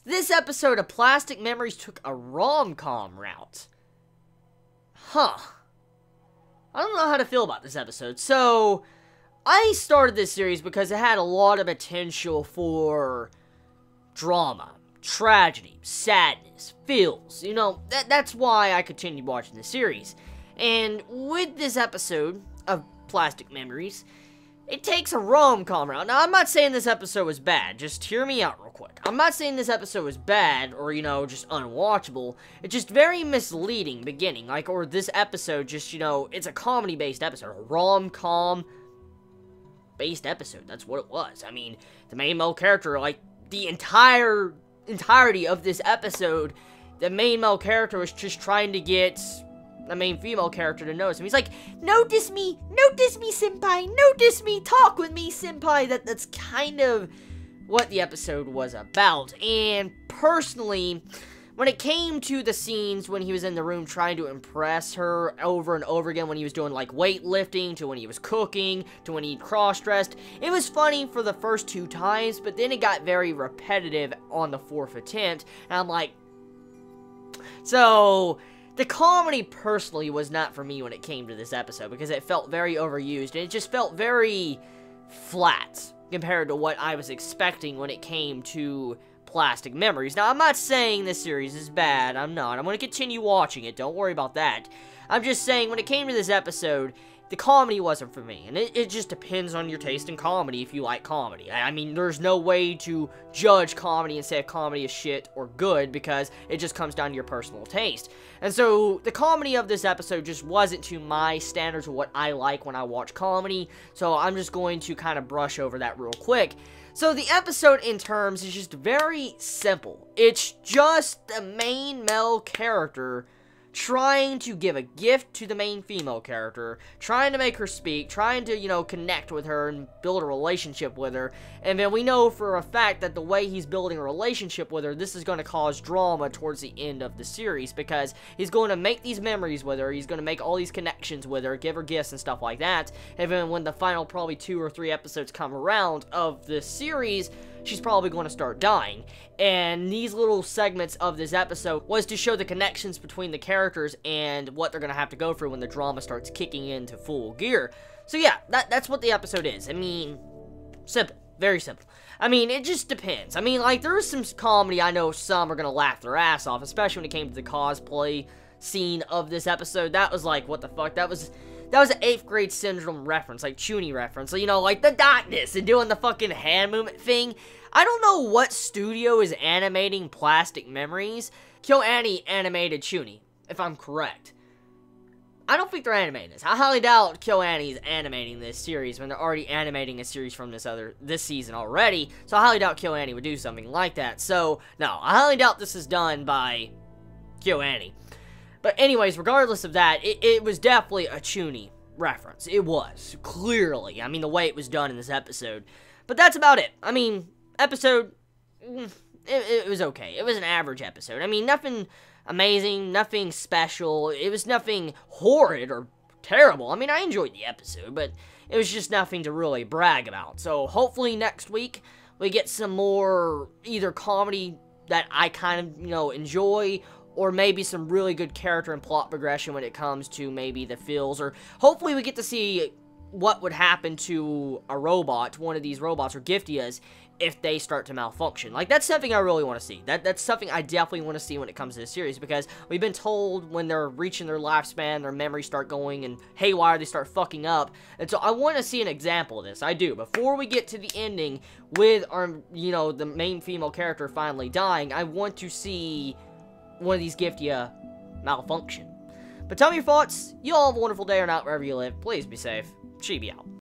This episode of Plastic Memories took a rom-com route. Huh. I don't know how to feel about this episode. So, I started this series because it had a lot of potential for drama, tragedy, sadness, feels. You know, that's why I continued watching the series. And with this episode of Plastic Memories, it takes a rom-com route. Now, I'm not saying this episode was bad. Just hear me out real quick. I'm not saying this episode was bad or, you know, just unwatchable. It's just very misleading beginning. Like, or this episode just, you know, it's a comedy-based episode. A rom-com-based episode. That's what it was. I mean, the main male character, like, the entirety of this episode, the main male character was just trying to get the main female character to notice him. He's like, notice me, senpai, notice me, talk with me, senpai. That's kind of what the episode was about. And personally, when it came to the scenes when he was in the room trying to impress her over and over again, when he was doing like weightlifting, to when he was cooking, to when he cross-dressed, it was funny for the first 2 times, but then it got very repetitive on the 4th attempt, and I'm like, so the comedy, personally, was not for me when it came to this episode, because it felt very overused, and it just felt very flat compared to what I was expecting when it came to Plastic Memories. Now, I'm not saying this series is bad. I'm not. I'm going to continue watching it. Don't worry about that. I'm just saying, when it came to this episode, the comedy wasn't for me, and it just depends on your taste in comedy if you like comedy. I mean, there's no way to judge comedy and say if comedy is shit or good, because it just comes down to your personal taste. And so, the comedy of this episode just wasn't to my standards of what I like when I watch comedy, so I'm just going to kind of brush over that real quick. So, the episode in terms is just very simple. It's just the main male character trying to give a gift to the main female character, trying to make her speak, trying to, you know, connect with her and build a relationship with her, and then we know for a fact that the way he's building a relationship with her, this is going to cause drama towards the end of the series, because he's going to make these memories with her, he's going to make all these connections with her, give her gifts and stuff like that, and then when the final probably 2 or 3 episodes come around of this series, she's probably going to start dying. And these little segments of this episode was to show the connections between the characters and what they're going to have to go through when the drama starts kicking into full gear. So yeah, that's what the episode is. I mean, simple. Very simple. I mean, it just depends. I mean, like, there's some comedy I know some are going to laugh their ass off, especially when it came to the cosplay scene of this episode. That was like, what the fuck? That was an 8th grade syndrome reference, like Chuni reference, you know, like the darkness and doing the fucking hand movement thing. I don't know what studio is animating Plastic Memories. KyoAni animated Chuni, if I'm correct. I don't think they're animating this. I highly doubt KyoAni is animating this series when they're already animating a series from this season already, so I highly doubt KyoAni would do something like that. So, no, I highly doubt this is done by KyoAni. But anyways, regardless of that, it was definitely a Chuni reference. It was, clearly. I mean, the way it was done in this episode. But that's about it. I mean, episode, it was okay. It was an average episode. I mean, nothing amazing, nothing special. It was nothing horrid or terrible. I mean, I enjoyed the episode, but it was just nothing to really brag about. So, hopefully next week, we get some more either comedy that I kind of, you know, enjoy, or maybe some really good character and plot progression when it comes to maybe the feels, or hopefully we get to see what would happen to a robot, one of these robots, or Giftias, if they start to malfunction. Like, that's something I really want to see. That's something I definitely want to see when it comes to this series, because we've been told when they're reaching their lifespan, their memories start going and haywire, they start fucking up, and so I want to see an example of this. I do. Before we get to the ending with our, you know, the main female character finally dying, I want to see one of these Giftia malfunction. But tell me your thoughts. You all have a wonderful day or not, wherever you live. Please be safe. Chibi out.